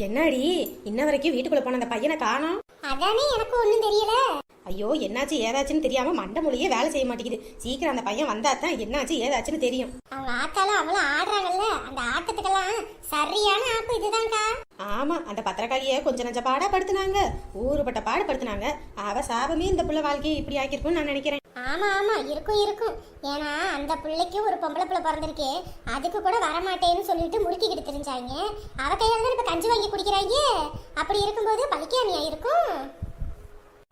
என்னடி இன்ன வரைக்கும் வீட்டுக்குள்ள போன அந்த பையனை காணோம்? அதானே எனக்கு ஒண்ணும் தெரியல. ஐயோ, என்னாச்சு ஏதாச்சுன்னு தெரியாம மண்டை மொழியே வேலை செய்ய மாட்டேங்குது. சீக்கிரம் அந்த பையன் வந்தாதான் என்னாச்சு ஏதாச்சுன்னு தெரியும். அவங்க ஆத்தாலும் அவளும் ஆடுறாங்கல்ல, அந்த ஆட்டத்துக்கெல்லாம் சரியான ஆப்பு இதுதான்க்கா. ஆமா, அந்த பத்திரக்காளிய கொஞ்சம் நஞ்ச பாடப்படுத்தினாங்க, ஊருப்பட்ட பாடுபடுத்தினாங்க. அவ சாபமே இந்த புள்ள வாழ்க்கையை இப்படி ஆக்கிருக்கும்னு நான் நினைக்கிறேன். ஆமா ஆமா, இருக்கும் இருக்கும். ஏன்னா அந்த பிள்ளைக்கு ஒரு பொம்பளை பிள்ளை பிறந்திருக்கே, அதுக்கு கூட வரமாட்டேன்னு சொல்லிட்டு முறுக்கிக்கிட்டு தெரிஞ்சாங்க. அவ கையால தான் இப்ப கஞ்சி வாங்கி குடிக்கிறாங்க. அப்படி இருக்கும்போது பலிக்காமையா இருக்கும்.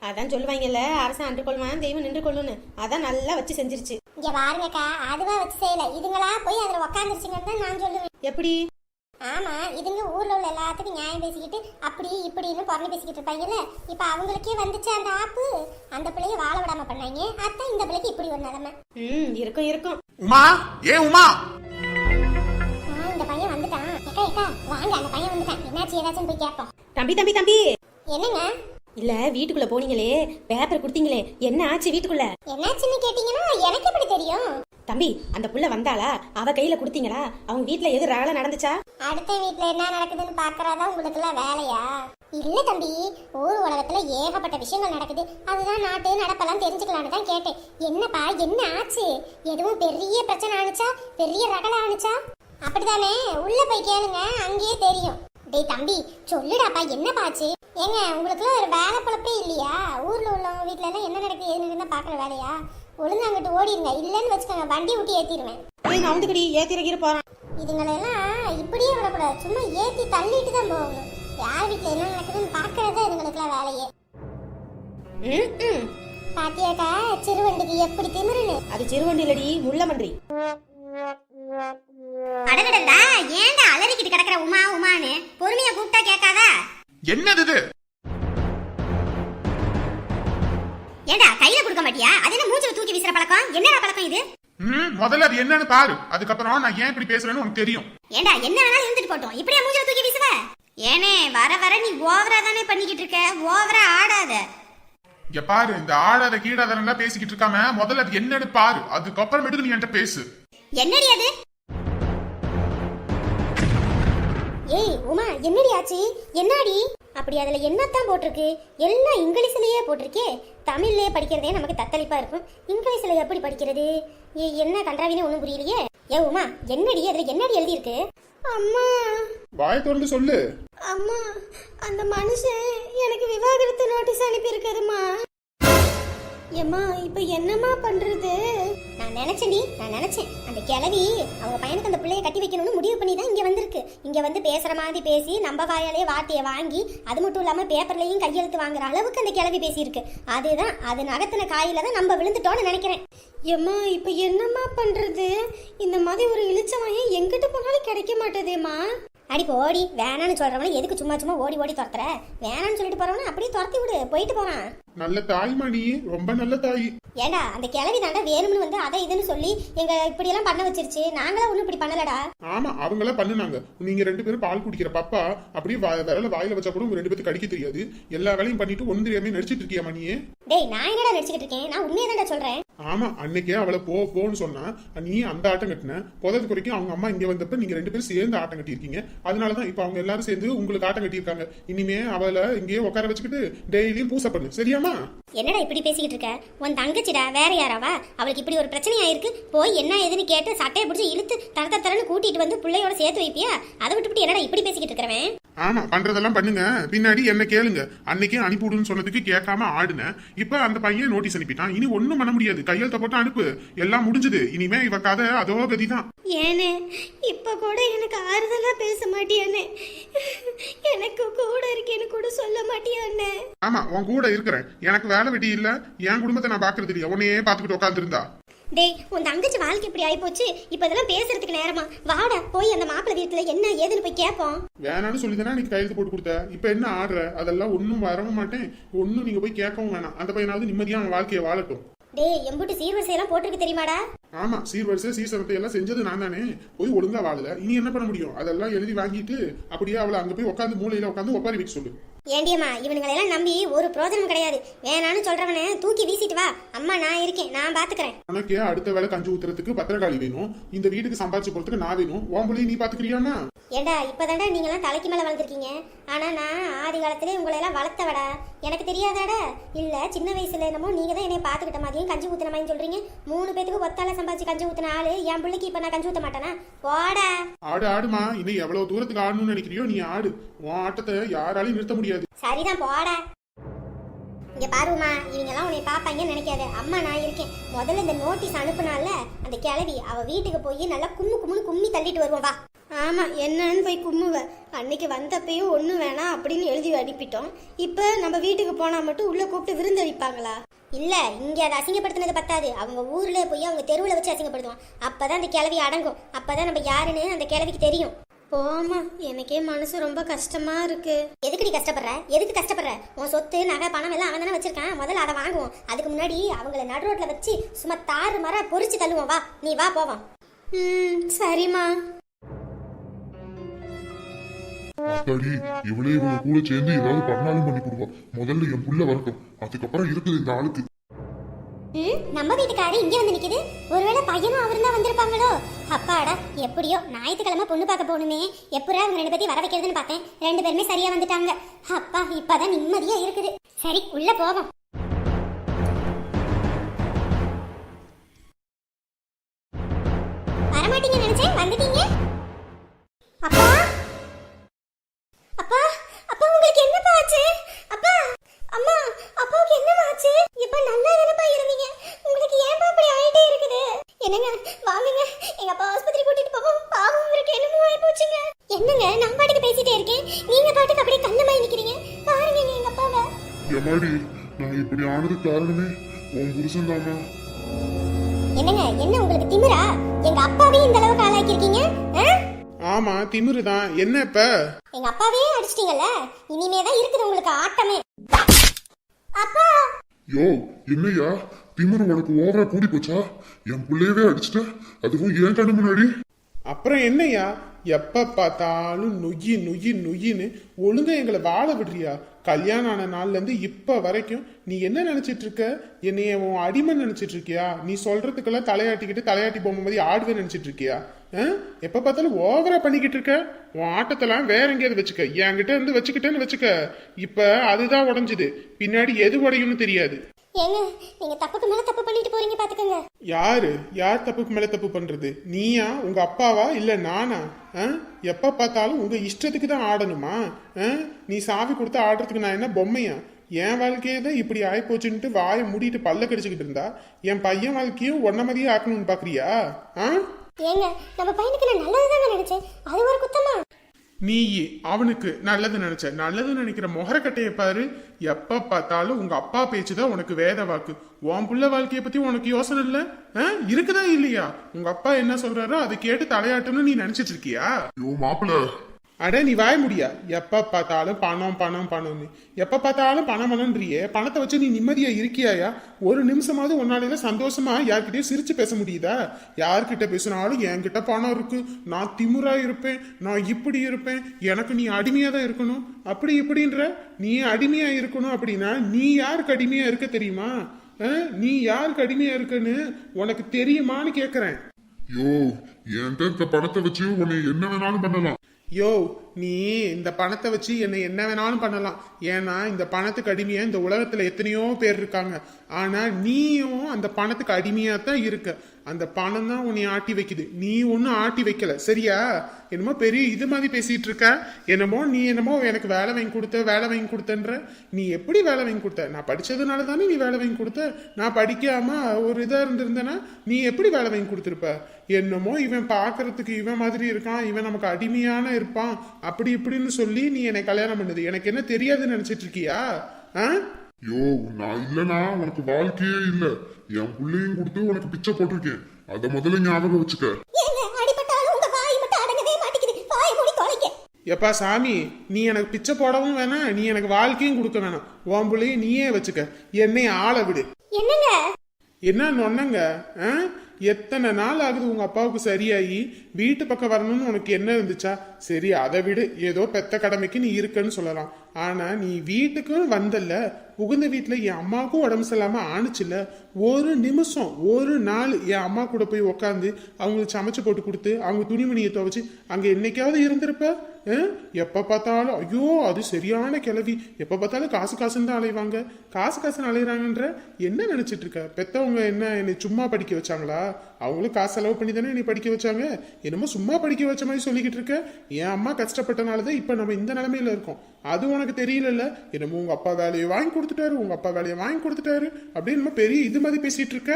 அதான் சொல்லுவாங்கல்ல, அரசன் அன்று கொள்வான் தெய்வம் நின்று கொள்ளுன்னு. அதான் நல்லா வச்சு செஞ்சிருச்சு. இங்க பாருங்கக்கா, அதுவா வச்சு செய்யல, இதுங்களா போய் அதுல உக்காந்துருச்சுங்கன்னு தான் நான் சொல்லுவேன். எப்படி? ஆமா, இதுங்க ஊர்ல உள்ள எல்லாத்துக்கும் நியாயம் பேசிக்கிட்டு அப்படி இப்படின்னு பொறந்து பேசிக்கிட்டு இருப்பாங்கல்ல. இப்ப அவங்களுக்கே வந்துச்சு அந்த ஆப்பு. அந்த பிள்ளைய வாழ விடாம பண்ணாங்க. அதான் இந்த பிள்ளைக்கு இப்படி ஒரு நிலைமை. இருக்கும் இருக்கும். உமா, உமா, இந்த பையன் வந்துட்டான். அக்கா அக்கா வாங்க, அந்த பையன் வந்துட்டான். என்னாச்சு ஏதாச்சும் போய் கேட்போம். தம்பி தம்பி தம்பி. என்னங்க? இல்ல, வீட்டுக்குள்ள போனீங்களே, பேப்பர் கொடுத்தீங்களே, என்ன ஆச்சு வீட்டுக்குள்ள? என்னாச்சுன்னு கேட்டீங்கன்னா எனக்கு எப்படி தெரியும்? தம்பி, அந்த புள்ள வந்தாளா? அவ கையில கொடுத்தீங்களா? அவங்க வீட்டுல எது ரகலை நடந்துச்சா? அடுத்த வீட்டுல என்ன நடக்குதுன்னு பாக்குறதா உங்களுக்கு எல்லாம் வேலையா? இல்ல தம்பி, ஊர் உலகத்துல ஏகப்பட்ட விஷயங்கள் நடக்குது. அதுதான் நாட்டு நடப்பெல்லாம் தெரிஞ்சுக்கலான்னு தான் கேட்டேன். என்னப்பா என்ன ஆச்சு? எதுவும் பெரிய பிரச்சனை ஆனிச்சா? பெரிய ரகலை ஆனிச்சா? அப்படிதானே, உள்ள போய் கேளுங்க, அங்கேயே தெரியும். டேய் தம்பி, சொல்லுடாப்பா, என்ன பாச்சு? ஏங்க, உங்களுக்கு ஒரு வேலை பொழப்பே இல்லையா? ஊர்ல உள்ளவங்க வீட்டுல எல்லாம் என்ன நடக்குது ஏன்னு பாக்குற வேலையா? ஒழுங்கா அங்கிட்டு ஓடிடுங்க, இல்லன்னு வச்சுக்கோங்க வண்டி விட்டு ஏத்திடுவேன். நான் வந்துக்கடி ஏத்திரகிற போறேன். இதுங்களெல்லாம் இப்படியே விடக்கூடாது, சும்மா ஏத்தி தள்ளிட்டு தான் போகணும். யார் வீட்டுல என்ன நடக்குதுன்னு பாக்குறதா இதுங்களுக்குலாம் வேலையே. பாத்தியாக்கா, சிறுவண்டிக்கு எப்படி திமிருன்னு? அது சிறுவண்டி இல்லடி, முள்ளமன்றி. அடடடா, ஏன்டா அலறிக்கிட்டு கிடக்குற உமா உமான்னு? பொறுமையா கூப்பிட்டா கேட்காதா? என்னது இது? ஏண்டா கையில கொடுக்க மாட்டியா? அது என்ன மூஞ்சில தூக்கி வீசுற பழக்கம்? என்னடா பழக்கம் இது? முதல்ல அது என்னன்னு பாரு, அதுக்கப்புறம் நான் ஏன் இப்படி பேசுறேன்னு உனக்கு தெரியும். ஏண்டா என்ன வேணாலும் இருந்துட்டு போட்டோம், இப்படியே மூஞ்சில தூக்கி வீசுவ? ஏனே வர வர நீ ஓவரா தானே பண்ணிக்கிட்டு இருக்க, ஓவரா ஆடாத. இங்க பாரு, இந்த ஆடாத கீடாதெல்லாம் பேசிக்கிட்டு இருக்காம முதல்ல அது என்னன்னு பாரு, அதுக்கப்புறமேட்டுக்கு நீ என்கிட்ட பேசு. என்னடி அது? ஏய் உமா, என்னடி ஆச்சு? என்னடி அப்படி அதுல என்னத்தான் போட்டிருக்கு? எல்லாம் இங்கிலீஷ்லயே போட்டிருக்கே. தமிழ்லயே படிக்கிறதே நமக்கு தத்தளிப்பா இருக்கும், இங்கிலீஷ்ல எப்படி படிக்கிறது? என்ன கன்றாவினே ஒண்ணும் புரியலையே. ஏ உமா, என்னடி அதுல என்னடி எழுதி இருக்கு? அம்மா, வாயை திறந்து சொல்லு. அம்மா, அந்த மனுஷன் எனக்கு விவாகரத்து நோட்டீஸ் அனுப்பி இருக்குதுமா. ஏம்மா, இப்ப என்னம்மா பண்றது? நான் நினைச்சேன் அந்த கிழவி அவங்க பையனுக்கு அந்த பிள்ளைய கட்டி வைக்கணும்னு முடிவு பண்ணி தான் இங்க வந்திருக்கு. இங்க வந்து பேசுற மாதிரி பேசி நம்ம வாயாலே வார்த்தையை வாங்கி, அது மட்டும் இல்லாம பேப்பர்லயும் கையெழுத்து வாங்குற அளவுக்கு அந்த கிழவி பேசியிருக்கு. அதுதான், அது நகத்தின காயில தான் நம்ம விழுந்துட்டோம்னு நினைக்கிறேன். ஏம்மா, இப்ப என்னம்மா பண்றது? இந்த மாதிரி ஒரு இழிச்சவன் எங்கிட்ட போனாலும் கிடைக்க மாட்டேதேம்மா. அடி போடி, வேணான்னு சொல்றவன எதுக்கு சும்மா சும்மா ஓடி ஓடி துரத்துற? வேணான்னு சொல்லிட்டு போறவன அப்படியே துரத்தி விடு, போயிட்டு போறான். நல்ல தாய்மா நீ, ரொம்ப நல்ல தாய். ஏண்டா அந்த கிழவி தாண்டா வேணும்னு வந்து அதை இதுன்னு சொல்லி எங்க இப்படி எல்லாம் பண்ண வச்சிருச்சு. நாங்களா ஒண்ணும் இப்படி பண்ணலடா. ஆமா, அவங்கள பண்ணுனாங்க. நீங்க ரெண்டு பேரும் பால் குடிக்கிற பாப்பா அப்படியே விரல வாயில வச்சா கூட உங்க ரெண்டு பேருக்கு கடிக்க தெரியாது. எல்லா வேலையும் பண்ணிட்டு ஒன்று தெரியாம நடிச்சிட்டு இருக்கியா மணியே? டேய், நான் என்னடா நடிச்சிட்டு இருக்கேன்? நான் உண்மையை தான்டா சொல்றேன். ஆமா, அன்னைக்கே அவளை போன்னு சொன்னா நீ அந்த ஆட்டம் கட்டின. புதது குறைக்கும் அவங்க அம்மா இங்க வந்தப்ப நீங்க ரெண்டு பேரும் சேர்ந்து ஆட்டம் கட்டியிருக்கீங்க. அதனாலதான் இப்ப அவங்க எல்லாரும் சேர்ந்து உங்களுக்கு ஆட்டம் கட்டியிருக்காங்க. இனிமே அவளை இங்கேயே உட்கார வச்சுக்கிட்டு டெய்லியும் பூசை பண்ணு, சரியாமா? என்னடா இப்படி பேசிக்கிட்டு இருக்க? உன் தங்கச்சிடா, வேற யாராவா? அவளுக்கு இப்படி ஒரு பிரச்சனை ஆயிருக்கு, போய் என்ன ஏதுன்னு கேட்டு சட்டையை பிடிச்சி இழுத்து தரன்னு கூட்டிட்டு வந்து பிள்ளையோட சேர்த்து வைப்பியா? அதை விட்டுவிட்டு என்னடா இப்படி பேசிக்கிட்டு இருக்கிறவன்? ஆமா, பண்றதெல்லாம் பண்ணுங்க, பின்னாடி என்ன கேளுங்க. அன்னைக்கே அனுப்பிவிடுன்னு சொன்னதுக்கு கேட்காம ஆடுன. இப்ப அந்த பையன் நோட்டீஸ் அனுப்பிட்டான், இனி ஒண்ணும் பண்ண முடியாது. கையெழுத்த போட்டு அனுப்பு, எல்லாம் முடிஞ்சது. இனிமே இவ கதை அதோ கதிதான். ஏனே இப்ப கூட எனக்கு ஆறுதலா பேச மாட்டியானே? எனக்கு கூட இருக்கேன்னு கூட சொல்ல மாட்டியானே? ஆமா, உன் கூட இருக்கிறேன். எனக்கு வேலை வெட்டி இல்ல, என் குடும்பத்தை நான் பாக்குறது இல்லையா? உன்னையே பாத்துக்கிட்டு உட்காந்துருந்தா. டேய், உன் தங்கச்சி வாழ்க்கை இப்படி ஆயி போச்சு. இப்ப இதெல்லாம் பேசுறதுக்கு நேரமா? வாடா, போய் அந்த மாப்பிள்ளை வீட்டுல என்ன ஏதுன்னு போய் கேட்போம். வேணான்னு சொல்லிதானே நீ கையெழுத்து போட்டு கொடுத்த. இப்ப என்ன ஆடுற? அதெல்லாம் ஒன்னும் வரவும் மாட்டேன், ஒன்னும் நீங்க போய் கேட்கவும் வேணாம். அந்த பையனாவது நிம்மதியா அவன் வாழ்க்கையை வாழட்டும். டேய், எம்புட்டு சீர்வரிசையெல்லாம் போட்டிருக்கு தெரியுமாடா? ஆமா, சீர்வரிசை சீசனத்தை எல்லாம் செஞ்சது நான் தானே. போய் ஒழுங்கா வாழல, இனி என்ன பண்ண முடியும்? அதெல்லாம் எழுதி வாங்கிட்டு அப்படியே அவளை அங்க போய் உட்காந்து மூலையில உட்காந்து ஒப்பாரி வைக்க சொல்லு. ஏண்டியம்மா இவனுங்களெல்லாம் நம்பி ஒரு பிரோஜனம் கிடையாது. வேணான்னு சொல்றவனை தூக்கி வீசிட்டு வா. அம்மா நான் இருக்கேன், நான் பாத்துக்கிறேன். உனக்கு அடுத்த வேலை கஞ்சி ஊத்துறதுக்கு பத்திரக்காளி வேணும், இந்த வீட்டுக்கு சம்பாதிச்சு போறதுக்கு நான் வேணும், உன் நீ பாத்துக்கிறியாமா? ஏண்டா இப்பதாண்டா நீங்களாம் தலைக்கு மேல வளர்ந்துருக்கீங்க. ஆனா நான் ஆதி காலத்திலே உங்களை எல்லாம் வளர்த்தவடா. எனக்கு தெரியாதாடா? இல்ல சின்ன வயசுல என்னமோ நீங்க தான் என்னை பாத்துக்கிட்ட மாதிரியும் கஞ்சி ஊத்துன மாதிரி சொல்றீங்க. 3 பேத்துக்கு ஒத்தால சம்பாதிச்சு கஞ்சி ஊத்துன ஆளு என் பிள்ளைக்கு இப்ப நான் கஞ்சி ஊத்த மாட்டானா? போடா. ஆடு ஆடுமா, இன்னும் எவ்வளவு தூரத்துக்கு ஆடணும்னு நினைக்கிறியோ நீ ஆடு, உன் ஆட்டத்தை யாராலையும் நிறுத்த முடியாது. சரிதான், போடா. இங்க பாருமா, இவங்க எல்லாம் உன்னை பாப்பாங்கன்னு நினைக்காத. அம்மா நான் இருக்கேன். முதல்ல இந்த நோட்டீஸ் அனுப்புனால அந்த கிழவி அவ வீட்டுக்கு போய் நல்லா கும்முன்னு கும்மி தள்ளிட்டு வருவோம். வா. ஆமா, என்னன்னு போய் கும்முவ. அன்னைக்கு வந்தப்பையும் ஒன்றும் வேணாம் அப்படின்னு எழுதி அனுப்பிட்டோம். இப்போ நம்ம வீட்டுக்கு போனா மட்டும் உள்ள கூப்பிட்டு விருந்தளிப்பாங்களா? இல்ல, இங்க அதை அசிங்கப்படுத்தினது பத்தாது. அவங்க ஊர்ல போய் அவங்க தெருவில் வச்சு அசிங்கப்படுத்துவோம். அப்பதான் அந்த கிழவி அடங்கும். அப்பதான் நம்ம யாருன்னு அந்த கிழவிக்கு தெரியும். போமா, எனக்கே மனசு ரொம்ப கஷ்டமா இருக்கு. எதுக்கு நீ கஷ்டப்படுற? எதுக்கு கஷ்டப்படுற? உன் சொத்து நகை பணம் எல்லாம் அவன் தானே வச்சிருக்கான். முதல்ல அதை வாங்குவோம். அதுக்கு முன்னாடி அவங்கள நடு ரோட்ல வச்சு சும்மா தாறு மர பொறிச்சு தள்ளுவோம். வா, நீ வா போவோம். சரிம்மா. அத்தாடி, இவளே இவங்க கூட சேர்ந்து ஏதாவது பண்ணாலும் பண்ணி கொடுவா. முதல்ல என் புள்ள வரட்டும், அதுக்கப்புறம் இருக்குது இந்த ஆளுக்கு. நம்ம வீட்டுக்காரு இங்க வந்து நிக்குது. ஒருவேளை பையனும் அவரும் தான் வந்திருப்பாங்களோ? அப்பாடா, எப்படியோ ஞாயிற்றுக்கிழமை பொண்ணு பார்க்க போகணுமே. எப்படா அவங்க 2 பேத்தையும் வர வைக்கிறதுன்னு பார்த்தேன். 2 பேருமே சரியா வந்துட்டாங்க. அப்பா, இப்பதான் நிம்மதியா இருக்குது. சரி, உள்ள போவோம். வரமாட்டீங்க நினைச்சேன், வந்துட்டீங்க. அப்பா அப்பா அப்பா, உங்களுக்கு என்னப்பா ஆச்சு? அப்பா, அம்மா, அப்பாவுக்கு என்னமா ஆச்சு? இப்ப நல்லா தானப்பா இருந்தீங்க, உங்களுக்கு ஏன்பா இப்படி ஆயிட்டே இருக்குது? என்னங்க, வாங்குங்க, எங்க அப்பா ஆஸ்பத்திரி கூட்டிட்டு போவோம். பாவம், இவருக்கு என்னமோ ஆயி போச்சுங்க. என்னங்க, நான் பாட்டுக்கு பேசிட்டே இருக்கேன், நீங்க பாட்டுக்கு அப்படியே கண்ணமாய் நிக்கிறீங்க. பாருங்க எங்க அப்பாவை. எமாடி, நான் இப்படி ஆனது காரணமே உன் புருஷன் தாமா. என்னங்க, என்ன உங்களுக்கு திமிரா? எங்க அப்பாவே இந்த அளவுக்கு ஆளாக்கிருக்கீங்க. ஆமா, திமிரு தான். என்ன இப்ப? எங்க அப்பாவே அடிச்சிட்டீங்கல்ல, இனிமேதான் இருக்குது உங்களுக்கு ஆட்டமே. அப்பா, யோ, என்னையா திமிரு உனக்கு ஓவரா கூடி போச்சா? என் பிள்ளையவே அடிச்சுட்ட, அதுவும் ஏன் கண்ணு முன்னாடி. அப்புறம் என்னையா, எப்ப பார்த்தாலும் நொய்யி நொய்யி நொய்யின்னு ஒழுங்கா எங்களை வாழ விடுறியா? கல்யாணம் ஆன நாள்ல இருந்து இப்ப வரைக்கும் நீ என்ன நினைச்சிட்டு இருக்க? என்னைய உன் அடிமை நினைச்சிட்டு இருக்கியா? நீ சொல்றதுக்கெல்லாம் தலையாட்டி பொம்மை மாதிரி ஆடுவே நினைச்சிட்டு இருக்கியா? எப்ப பார்த்தாலும் ஓவரா பண்ணிக்கிட்டு இருக்க. உன் ஆட்டத்தெல்லாம் வேற எங்கேயாவது வச்சுக்க, என்கிட்ட இருந்து வச்சுக்கிட்டேன்னு வச்சுக்க. இப்ப அதுதான் உடஞ்சுது, பின்னாடி எது உடையும்னு தெரியாது. ஏங்க, நீங்க தப்புக்கு மேல தப்பு பண்ணிட்டு போறீங்க, பாத்துக்கங்க. யார் தப்புக்கு மேல தப்பு பண்றது? நீயா, உங்க அப்பாவா, இல்ல நானா? எப்ப பார்த்தாலும் உங்க இஷ்டத்துக்கு தான் ஆடணுமா? நீ சாவி கொடுத்து ஆடுறதுக்கு நான் என்ன பொம்மையா? என் வாழ்க்கையே தான் இப்படி ஆயிப்போச்சுன்ட்டு வாயை மூடிட்டு பல்ல கடிச்சுக்கிட்டு இருந்தா என் பையன் வாழ்க்கையும் ஒன்ன மாதிரியே ஆக்கணும்னு பாக்குறியா? ஏங்க, நம்ம பையனுக்கு நான் நல்லதுதாங்க நினைச்சேன், அது ஒரு குத்தமா? நீ அவனுக்கு நல்லது நினைச்ச, நல்லது நினைக்கிற முகரக்கட்டையை பாரு. எப்ப பார்த்தாலும் உங்க அப்பா பேச்சுதான் உனக்கு வேத வாக்கு. உன் புள்ள வாழ்க்கைய பத்தி உனக்கு யோசனை இல்ல? இருக்குதா இல்லையா? உங்க அப்பா என்ன சொல்றாரோ அதை கேட்டு தலையாட்டணும்னு நீ நினைச்சிட்டு இருக்கியா? யோ மாப்பிள்ள, அட நீ வாய முடியா? எப்ப பார்த்தாலும் பணம் பணம் பணம்னு, எப்ப பார்த்தாலும் பணம் பணம்ன்றியே. பணத்தை வச்சு நீ நிம்மதியா இருக்கியாயா? ஒரு நிமிஷமாவது உன்னால சந்தோஷமா யார்கிட்டயும் சிரிச்சு பேச முடியுதா? யார்கிட்ட பேசினாலும் என்கிட்ட பணம் இருக்கு, நான் திமுறா இருப்பேன், நான் இப்படி இருப்பேன், எனக்கு நீ அடிமையா தான் இருக்கணும், அப்படி இப்படின்ற. நீ அடிமையா இருக்கணும் அப்படின்னா நீ யாருக்கு அடிமையா இருக்க தெரியுமா? நீ யாருக்கு அடிமையா இருக்குன்னு உனக்கு தெரியுமான்னு கேக்குறேன். யோ, என்கிட்ட இந்த பணத்தை வச்சு உன்னை என்ன வேணாலும் பண்ணலாம். யோ, நீ இந்த பணத்தை வச்சு என்னை என்ன வேணாலும் பண்ணலாம். ஏன்னா இந்த பணத்துக்கு அடிமையா இந்த உலகத்துல எத்தனையோ பேர் இருக்காங்க. ஆனா நீயும் அந்த பணத்துக்கு அடிமையா தான் இருக்க. அந்த பணம் தான் உன்னை ஆட்டி வைக்குது, நீ ஒன்னும் ஆட்டி வைக்கல, சரியா? என்னமோ பெரிய இது மாதிரி பேசிட்டு இருக்க. நீ என்னமோ எனக்கு வேலை வாங்கி கொடுத்தன்ற. நீ எப்படி வேலை வாங்கி கொடுத்த? நான் படிச்சதுனால தானே நீ வேலை வாங்கி கொடுத்த. நான் படிக்காம ஒரு இதா இருந்திருந்தேன்னா நீ எப்படி வேலை வாங்கி கொடுத்துருப்ப? என்னமோ இவன் பாக்குறதுக்கு இவன் மாதிரி இருக்கான், இவன் நமக்கு அடிமையான இருப்பான், அப்படி இப்படின்னு சொல்லி நீ என்னை கல்யாணம் பண்ணுது. எனக்கு என்ன தெரியாதுன்னு நினைச்சிட்டு இருக்கியா? யோ, நான் இல்லனா உனக்கு வாழ்க்கையே இல்ல. என் புள்ளையும் கொடுத்து உனக்கு பிச்சை போட்டிருக்கேன், அத முதல்ல ஞாபகம் வச்சுக்க. எப்பா சாமி, நீ எனக்கு பிச்சை போடவும் வேணாம், நீ எனக்கு வாழ்க்கையும் கொடுக்க வேணாம். உன் புள்ளையும் நீயே வச்சுக்க, என்னை ஆள விடு. என்னங்க என்ன நொன்னங்க? எத்தனை நாள் ஆகுது உங்க அப்பாவுக்கு சரியாகி வீட்டு பக்கம் வரணும்னு உனக்கு என்ன இருந்துச்சா? சரி அதை விடு, ஏதோ பெத்த கடமைக்கு நீ இருக்கன்னு சொல்லலாம். ஆனா நீ வீட்டுக்கு வந்தல்ல, புகுந்த வீட்டுல என் அம்மாவுக்கும் உடம்பு சரியில்லாம ஆணுச்சுல, ஒரு நிமிஷம் ஒரு நாள் என் அம்மா கூட போய் உக்காந்து அவங்களுக்கு சமைச்சு போட்டு கொடுத்து அவங்க துணிமணியை துவைச்சு அங்க என்னைக்காவது இருந்திருப்ப? எப்ப பார்த்தாலும் ஐயோ அது சரியான கிளவி, எப்ப பார்த்தாலும் காசு காசுன்னு தான் அலைவாங்க, காசு காசுன்னு அலையிறாங்கன்ற என்ன நினைச்சிட்டு இருக்க? பெத்தவங்க என்ன என்னை சும்மா படிக்க வச்சாங்களா? அவங்களும் காசு செலவு பண்ணி தானே என்னை படிக்க வச்சாங்க. என்னமோ சும்மா படிக்க வச்ச மாதிரி சொல்லிக்கிட்டு இருக்க. என் அம்மா கஷ்டப்பட்டனாலதான் இப்ப நம்ம இந்த நிலைமையில இருக்கோம். அது உனக்கு தெரியல. என்னமோ உங்க அப்பா வேலையை வாங்கி கொடுத்துட்டாரு, உங்க அப்பா வேலையை வாங்கி கொடுத்துட்டாரு அப்படின்னு நம்ம பெரிய இது மாதிரி பேசிட்டு இருக்க.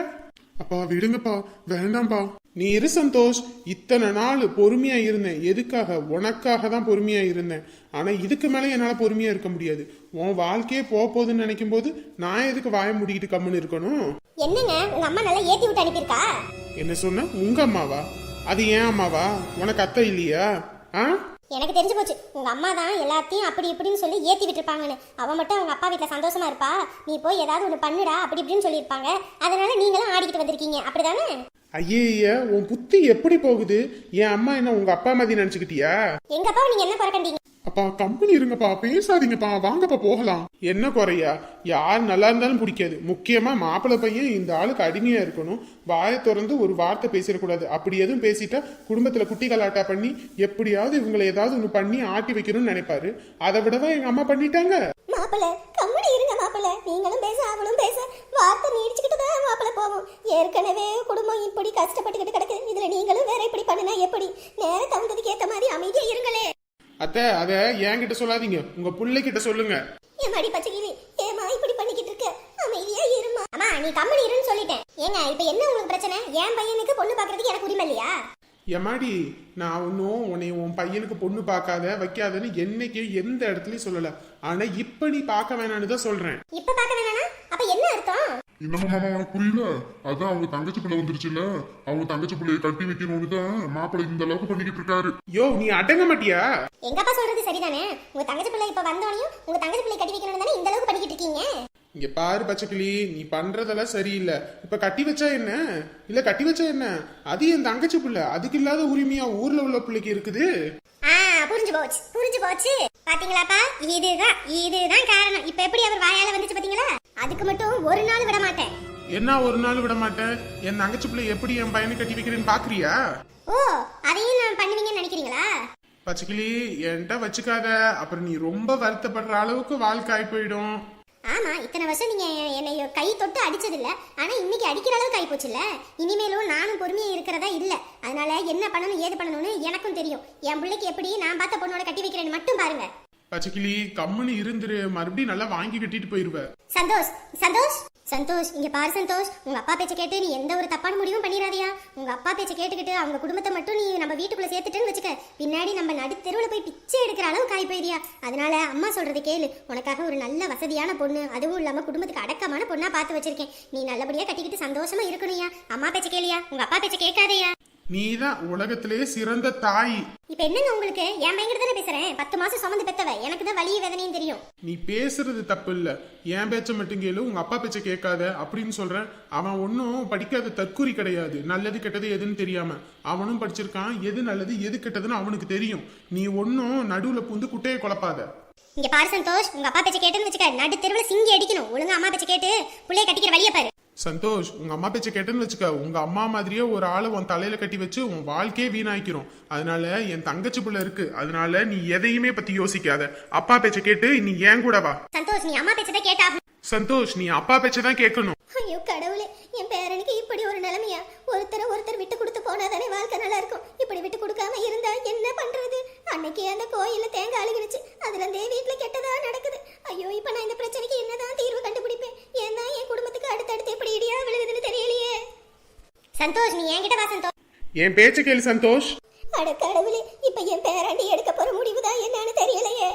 அப்பா விடுங்கப்பா, வேண்டாம்பா. நீ இரு சந்தோஷ். இத்தனை நாள் பொறுமையா இருந்தேன். எதுக்காக? உனக்காக தான் பொறுமையா இருந்தேன். ஆனா இதுக்கு மேல என்னால பொறுமையா இருக்க முடியாது. உன் வாழ்க்கையே போகுதுன்னு நினைக்கும் போது நான் எதுக்கு வாய முடிக்கிட்டு கம்முன்னு இருக்கணும்? என்னங்க உங்க அம்மா நல்லா ஏத்தி விட்டு அனுப்பியிருக்கா? என்ன சொன்ன? உங்க அம்மாவா? அது ஏன் அம்மாவா? உனக்கு அத்தை இல்லையா? எனக்கு தெரிஞ்சு போச்சு, உங்க அம்மா தான் எல்லாத்தையும் அப்படி இப்படின்னு சொல்லி ஏத்தி விட்டுருப்பாங்கன்னு. அவ மட்டும் அவங்க அப்பா வீட்டுல சந்தோஷமா இருப்பா, நீ போய் ஏதாவது ஒண்ணு பண்ணுடா அப்படி இப்படின்னு சொல்லியிருப்பாங்க. அதனால நீங்களும் ஆடிக்கிட்டு வந்திருக்கீங்க, அப்படிதானே? ஐயே, உன் புத்தி எப்படி போகுது? என் அம்மா என்ன உங்க அப்பா மாதிரி நினைச்சுக்கிட்டியா? எங்க அப்பாவை நீங்க என்ன குறை கண்டீங்க? அப்பா கம்பெனி இருங்கப்பா, பேசாதீங்கப்பா, வாங்கப்பா போகலாம். என்ன குறையா? யார் நல்லா இருந்தாலும் பிடிக்காது. முக்கியமா மாப்பிள்ளை பையன் இந்த ஆளுக்கு அடிமையா இருக்கணும். வாயை திறந்து ஒரு வார்த்தை பேசிடக்கூடாது. அப்படி எதுவும் பேசிட்டா குடும்பத்துல குட்டி கலாட்டா பண்ணி எப்படியாவது இவங்களை ஏதாவது ஒண்ணு பண்ணி ஆட்டி வைக்கணும்னு நினைப்பாரு. அதை விடவா எங்க அம்மா பண்ணிட்டாங்க. மாப்பிள்ளை கம்பெனி இருங்க மாப்பிள்ளை, நீங்களும் பேச அவளும் பேச வார்த்தை நீடிச்சுக்கிட்டு தான் மாப்பிள்ளை போகும். ஏற்கனவே குடும்பம் இப்படி கஷ்டப்பட்டுக்கிட்டு கிடக்கு, இதுல நீங்களும் வேற இப்படி பண்ணுனா எப்படி? நேர தகுந்ததுக்கு ஏத்த மாதிரி அமைதியா இருங்களே. அத்தை அத என்கிட்ட சொல்லாதீங்க, உங்க பிள்ளைகிட்ட சொல்லுங்க. ஏமாடி பச்சைக்கிளி, ஏமா இப்படி பண்ணிக்கிட்டு இருக்க? அமைதியா இருமா. அம்மா நீ கம்பெனி இருன்னு சொல்லிட்டேன். ஏங்க இப்ப என்ன உங்களுக்கு பிரச்சனை? என் பையனுக்கு பொண்ணு பாக்குறதுக்கு எனக்கு உரிமை இல்லையா? எம்மாடி, நான் ஒன்னும் உன்னை உன் பையனுக்கு பொண்ணு பார்க்காத வைக்காதன்னு என்னைக்கு எந்த இடத்துலயும் சொல்லல. ஆனா இப்ப நீ பார்க்க வேணான்னு தான் சொல்றேன். இப்ப பார்க்க வேணானா அப்ப என்ன அர்த்தம்? இன்னமும் மாமா உனக்கு புரியல? அதான் அவங்க தங்கச்சி பிள்ளை வந்துருச்சுல, அவங்க தங்கச்சி பிள்ளைய கட்டி வைக்கணும்னு தான் மாப்பிள்ளை இந்த அளவுக்கு பண்ணிக்கிட்டு இருக்காரு. யோ நீ அடங்க மாட்டியா? எங்க அப்பா சொல்றது சரிதானே? உங்க தங்கச்சி பிள்ளை இப்ப வந்தோனையும் உங்க தங்கச்சி பிள்ளை கட்டி வைக்கணும்னு தானே இந்த அளவுக்கு பண்ணிக்கிட்டு இருக்கீங்க? இங்க பாரு பச்சைக்கிளி, நீ பண்றதெல்லாம் சரியில்லை. இப்ப கட்டி வச்சா என்ன, இல்ல கட்டி வச்சா என்ன? அது என் தங்கச்சி பிள்ளை, அதுக்கு இல்லாத உரிமையா ஊர்ல உள்ள பிள்ளைக்கு இருக்குது. புரிஞ்சு போச்சு புரிஞ்சு போச்சு. பாத்தீங்களாப்பா, இதுதான் காரணம். இப்ப எப்படி அவர் வாயால வந்துச்சு பாத்தீங்களா? அதுக்கு மட்டும் ஒரு நாள் விட மாட்டேன். என்ன ஒரு நாள் விட மாட்டேன்? என் தங்கச்சி பிள்ளை எப்படி என் பையனை கட்டி வைக்கிறேன்னு பாக்குறியா? ஓ அதையும் நான் பண்ணுவீங்கன்னு நினைக்கிறீங்களா? பச்சைக்கிளி என்கிட்ட வச்சுக்காத, அப்புறம் நீ ரொம்ப வருத்தப்படுற அளவுக்கு வாழ்க்கை ஆகி போயிடும். ஆமா, இத்தனை வருஷம் நீங்க என்னை கை தொட்டு அடிச்சது இல்ல, ஆனா இன்னைக்கு அடிக்கிற அளவுக்கு ஆகி போச்சுல்ல. இனிமேலும் நானும் பொறுமையா இருக்கிறதா இல்ல. அதனால என்ன பண்ணணும் ஏது பண்ணணும்னு எனக்கும் தெரியும். என் பிள்ளைக்கு எப்படி நான் பார்த்த பொண்ணோட கட்டி வைக்கிறேன்னு மட்டும் பாருங்க. பச்சைக்கிளி கம்முன்னு இருந்துரு, மறுபடியும் நல்லா வாங்கி கட்டிட்டு போயிருவ. சந்தோஷ் சந்தோஷ் சந்தோஷ், இங்க பாரு சந்தோஷ், உங்க அப்பா பேச்ச கேட்டு நீ எந்த ஒரு தப்பான முடிவும் பண்ணிடாதியா. உங்க அப்பா பேச்ச கேட்டுக்கிட்டு அவங்க குடும்பத்தை மட்டும் நீ நம்ம வீட்டுக்குள்ள சேர்த்துட்டேன்னு வச்சுக்க, பின்னாடி நம்ம நடு தெருவில் போய் பிச்சை எடுக்கிற அளவுக்கு ஆகி போயிடியா. அதனால அம்மா சொல்றது கேளு. உனக்காக ஒரு நல்ல வசதியான பொண்ணு, அதுவும் இல்லாம குடும்பத்துக்கு அடக்கமான பொண்ணா பார்த்து வச்சிருக்கேன். நீ நல்லபடியா கட்டிக்கிட்டு சந்தோஷமா இருக்கணும்யா. அம்மா பேச்ச கேளியா, உங்க அப்பா பேச்ச கேட்காதயா. நீதான் உலகத்திலேயே சிறந்த தாய். இப்ப என்னங்க உங்களுக்கு? என் பையன் தானே பேசுறேன். 10 மாசம் சுமந்து பெத்தவ, எனக்கு தான் வலியும் வேதனையும் தெரியும். நீ பேசுறது தப்பு இல்ல, என் பேச்ச மட்டும் கேளு, உங்க அப்பா பேச்ச கேட்காத அப்படின்னு சொல்றேன். அவன் ஒன்னும் படிக்காத தற்கூரி கிடையாது. நல்லது கெட்டது எதுன்னு தெரியாம அவனும் படிச்சிருக்கான். எது நல்லது எது கெட்டதுன்னு அவனுக்கு தெரியும். நீ ஒன்னும் நடுவுல புந்து குட்டையை குழப்பாத. இங்க பாரு சந்தோஷ், உங்க அப்பா பேச்ச கேட்டுன்னு வச்சுக்க, நடு தெருவில் சிங்கி அடிக்கணும். ஒழுங்கா அம்மா பேச்ச கேட்டு புள்ளைய கட்டிக்கிற வழியை பாரு. சந்தோஷ், உங்க அம்மா பேச்ச கேட்டேன்னு வச்சுக்க, உங்க அம்மா மாதிரியே ஒரு ஆளை உன் தலையில கட்டி வச்சு உன் வாழ்க்கையே வீணாக்கிறோம். அதனால என் தங்கச்சி பிள்ளை இருக்கு, அதனால நீ எதையுமே பத்தி யோசிக்காத. அப்பா பேச்ச கேட்டு நீ ஏன் கூட வா. சந்தோஷ், நீ அம்மா பேச்சதான் கேட்டா. சந்தோஷ், நீ அப்பா பேச்சதான் கேட்கணும். ஐயோ கடவுளே, என் பேரனுக்கு இப்படி ஒரு நிலைமையா? ஒருத்தர் விட்டு கொடுத்து போனாதானே வாழ்க்கை நல்லா இருக்கும். இப்படி விட்டு கொடுக்காம இருந்தா என்ன பண்றது? அன்னைக்கு அந்த கோயில்ல தேங்காய் அழுகிடுச்சு, அதுல இருந்தே வீட்டுல கெட்டதா நடக்குது. ஐயோ, இப்ப நான் இந்த பிரச்சனைக்கு என்னதான் தீர்வு கண்டுபிடிப்பேன்? ஏன்னா என் குடும்பத்துக்கு அடுத்தடுத்து எப்படி இடியா விழுகுதுன்னு தெரியலையே. சந்தோஷ், நீ என்கிட்ட வா சந்தோஷ். என் பேச்ச கேளு சந்தோஷ். அட கடவுளே, இப்ப என் பேராண்டி எடுக்க போற முடிவுதான் என்னன்னு தெரியலையே.